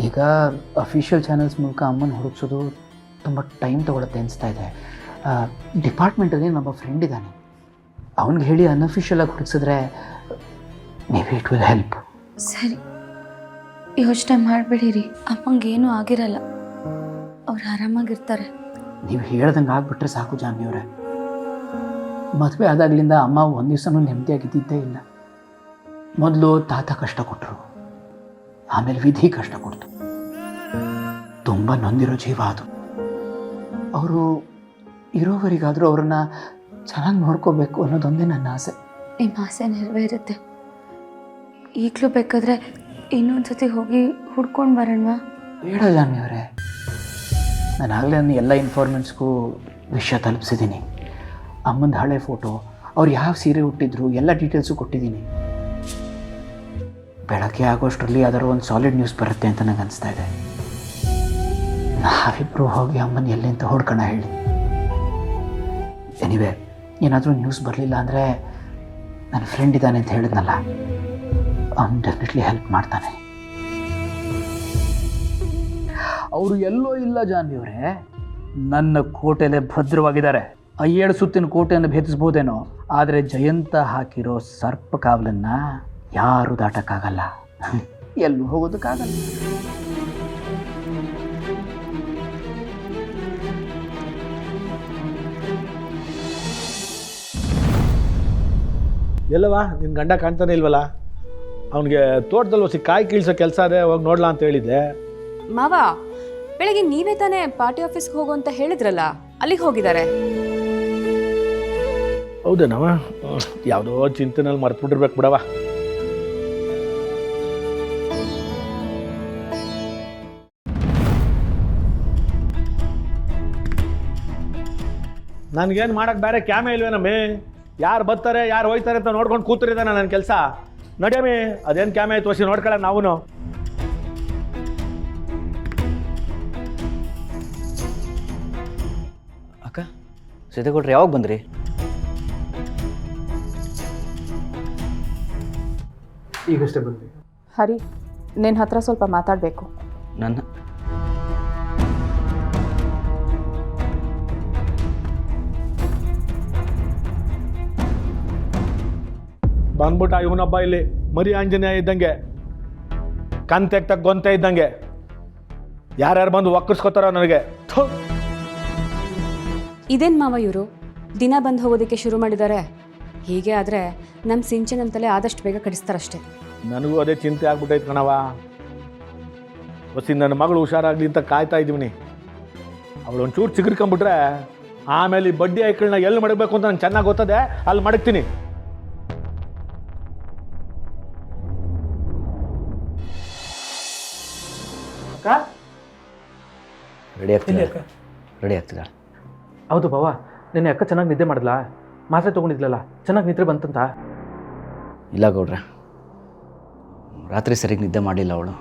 ಈಗ official channels ಮೂಲಕ ಅಮ್ಮನ ಹುಡುಕ್ಸೋದು ತುಂಬ ಟೈಮ್ ತೊಗೊಳುತ್ತೆ ಅನಿಸ್ತಾ ಇದೆ. ಡಿಪಾರ್ಟ್ಮೆಂಟಲ್ಲಿ ನಮ್ಮ ಫ್ರೆಂಡ್ ಇದ್ದಾನೆ, ಅವನಿಗೆ ಹೇಳಿ ಅನ್ಅಫಿಷಿಯಲಾಗಿ ಹುಡುಕ್ಸಿದ್ರೆ maybe it will help. ಸರಿ, ಯೋಚನೆ ಮಾಡಬೇಡಿರಿ. ಅಮ್ಮಂಗೇನೂ ಆಗಿರಲ್ಲ, ಅವ್ರು ಆರಾಮಾಗಿರ್ತಾರೆ. ನೀವು ಹೇಳ್ದಂಗೆ ಆಗಿಬಿಟ್ರೆ ಸಾಕು ಜಾನ್ವಿಯವರೇ. ಮದುವೆ ಆದಾಗಲಿಂದ ಅಮ್ಮ ಒಂದು ದಿವಸನೂ ನೆಮ್ಮದಿಯಾಗಿದ್ದಿದ್ದೇ ಇಲ್ಲ. ಮೊದಲು ತಾತ ಕಷ್ಟ ಕೊಟ್ಟರು, ಆಮೇಲೆ ವಿಧಿ ಕಷ್ಟ ಕೊಡ್ತು. ತುಂಬ ನೊಂದಿರೋ ಜೀವ ಅದು. ಅವರು ಇರೋವರೆಗಾದರೂ ಅವ್ರನ್ನ ಚೆನ್ನಾಗಿ ನೋಡ್ಕೋಬೇಕು ಅನ್ನೋದೊಂದೇ ನನ್ನ ಆಸೆ. ನಿಮ್ಮ ಆಸೆ ನೆರವೇರುತ್ತೆ. ಈಗಲೂ ಬೇಕಾದರೆ ಇನ್ನೊಂದು ಸತಿ ಹೋಗಿ ಹುಡ್ಕೊಂಡು ಬರೋಣ. ಬೇಡ ಜಾನ್ವಿಯವರೇ, ನಾನು ಆಗಲೇ ನನ್ನ ಎಲ್ಲ ಇನ್ಫಾರ್ಮೆಂಟ್ಸ್ಗೂ ವಿಷಯ ತಲುಪಿಸಿದ್ದೀನಿ. ಅಮ್ಮಂದು ಹಳೆ ಫೋಟೋ, ಅವ್ರು ಯಾವ ಸೀರೆ ಹುಟ್ಟಿದ್ರು ಎಲ್ಲ ಡೀಟೇಲ್ಸು ಕೊಟ್ಟಿದ್ದೀನಿ. ಬೆಳಗ್ಗೆ ಆಗೋಷ್ಟರಲ್ಲಿ ಅದರ ಒಂದು ಸಾಲಿಡ್ ನ್ಯೂಸ್ ಬರುತ್ತೆ ಅಂತ ನನಗೆ ಅನಿಸ್ತಾ ಇದೆ. ನಾವಿಬ್ಬರು ಹೋಗಿ ಅಮ್ಮನ ಎಲ್ಲಿ ಅಂತ ಹುಡ್ಕೋಣ ಹೇಳಿ. ಎನಿವೆ, ಏನಾದರೂ ನ್ಯೂಸ್ ಬರಲಿಲ್ಲ ಅಂದರೆ ನನ್ನ ಫ್ರೆಂಡ್ ಇದ್ದಾನೆ ಅಂತ ಹೇಳಿದ್ನಲ್ಲ, ಅವ್ನು ಡೆಫಿನೆಟ್ಲಿ ಹೆಲ್ಪ್ ಮಾಡ್ತಾನೆ. ಅವರು ಎಲ್ಲೋ ಇಲ್ಲ ಜಾನ್ವಿಯವರೇ, ನನ್ನ ಕೋಟೆಲೆ ಭದ್ರವಾಗಿದ್ದಾರೆ. 7 ಸುತ್ತಿನ ಕೋಟೆಯನ್ನು ಭೇದಿಸ್ಬೋದೇನೋ, ಆದರೆ ಜಯಂತ ಹಾಕಿರೋ ಸರ್ಪ ಕಾವಲನ್ನು ಯಾರೂ ದಾಟಕ್ಕಾಗಲ್ಲ, ಎಲ್ಲೂ ಹೋಗೋದಕ್ಕಾಗಲ್ಲ. ಎಲ್ಲವಾ ನಿನ್ನ ಗಂಡ ಕಾಣ್ತಾನೆ ಇಲ್ವಲ್ಲ? ಅವನಿಗೆ ತೋಟದಲ್ಲಿ ಹೊಸಿ ಕಾಯಿ ಕೀಳ್ಸೋ ಕೆಲಸ ಅದೇ, ಹೋಗಿ ನೋಡ್ಲಾ ಅಂತ ಹೇಳಿದ್ದೆ. ಮಾವ, ಬೆಳಗ್ಗೆ ನೀವೇ ತಾನೇ ಪಾರ್ಟಿ ಆಫೀಸ್ಗೆ ಹೋಗು ಅಂತ ಹೇಳಿದ್ರಲ್ಲ, ಅಲ್ಲಿಗೆ ಹೋಗಿದ್ದಾರೆ. ಹೌದೇನವ? ಯಾವುದೋ ಚಿಂತೆನಲ್ಲಿ ಮರ್ತ್ಬಿಟ್ಟಿರ್ಬೇಕು ಬಿಡವ. ನನಗೇನು ಮಾಡಕ್ಕೆ ಬೇರೆ ಕ್ಯಾಮೆ ಇಲ್ವೇನಮ್ಮಿ? ಯಾರು ಬರ್ತಾರೆ ಯಾರು ಹೋಯ್ತಾರೆ ಅಂತ ನೋಡ್ಕೊಂಡು ಕೂತಿರಿದ್ದಾನೆ ನನ್ನ ಕೆಲಸ. ನಡಿಯಮ್ಮಿ, ಅದೇನು ಕ್ಯಾಮೆ ಆಯ್ತು ವರ್ಷ ನೋಡ್ಕೊಳ್ಳ ನಾವು. ಅಕ್ಕ, ಸೀತೆ ಕೊಟ್ರಿ ಯಾವಾಗ ಬಂದ್ರಿ? ಈಗಷ್ಟೇ ಬಂದ್ವಿ. ಹರಿ, ನಿನ್ನ ಹತ್ರ ಸ್ವಲ್ಪ ಮಾತಾಡಬೇಕು. ನನ್ನ ಬಂದ್ಬಿಟ್ಟ ಇವನೊಬ್ಬ ಇಲ್ಲಿ ಮರಿ ಆಂಜನೇಯ ಇದ್ದಂಗೆ, ಕಣ್ ತೆಗ್ತ ಗೊಂತೆ ಇದ್ದಂಗೆ. ಯಾರ್ಯಾರು ಬಂದು ಒಕ್ಕರ್ಸ್ಕೊತಾರೋ ನನಗೆ. ಇದೇನು ಮಾವ, ಇವರು ದಿನ ಬಂದು ಹೋಗೋದಕ್ಕೆ ಶುರು ಮಾಡಿದ್ದಾರೆ. ಹೀಗೆ ಆದರೆ ನಮ್ಮ ಸಿಂಚನಂತಲೇ ಆದಷ್ಟು ಬೇಗ ಕಡಿಸ್ತಾರಷ್ಟೇ. ನನಗೂ ಅದೇ ಚಿಂತೆ ಆಗ್ಬಿಟ್ಟೈತೆ ಕಣವ. ಹೊಸಿ ನನ್ನ ಮಗಳು ಹುಷಾರಾಗಲಿ ಅಂತ ಕಾಯ್ತಾ ಇದ್ದೀವಿ. ಅವಳು ಒಂಚೂರು ಚಿಗುರ್ಕೊಂಬಿಟ್ರೆ ಆಮೇಲೆ ಈ ಬಡ್ಡಿ ಐಕಳನ್ನ ಎಲ್ಲಿ ಮಡಗಬೇಕು ಅಂತ ನಂಗೆ ಚೆನ್ನಾಗಿ ಗೊತ್ತದೆ, ಅಲ್ಲಿ ಮಡಗ್ತೀನಿ. ರೆಡಿ ಆಗ್ತಿದ್ದಾಳೆ. ಹೌದು ಬಾವ, ನಿನ್ನೆ ಅಕ್ಕ ಚೆನ್ನಾಗಿ ನಿದ್ದೆ ಮಾಡಿದ್ಲಾ? ಮಾತ್ರೆ ತೊಗೊಂಡಿದ್ಲಲ್ಲ, ಚೆನ್ನಾಗಿ ನಿದ್ರೆ ಬಂತಂತ? ಇಲ್ಲ ಗೌಡ್ರೆ, ರಾತ್ರಿ ಸರಿಗೆ ನಿದ್ದೆ ಮಾಡಲಿಲ್ಲ ಅವಳು.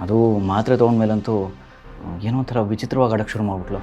ಅದು ಮಾತ್ರೆ ತೊಗೊಂಡ್ಮೇಲಂತೂ ಏನೋ ಒಂಥರ ವಿಚಿತ್ರವಾಗಿ ಆಡೋಕ್ಕೆ ಶುರು ಮಾಡಿಬಿಟ್ಲು.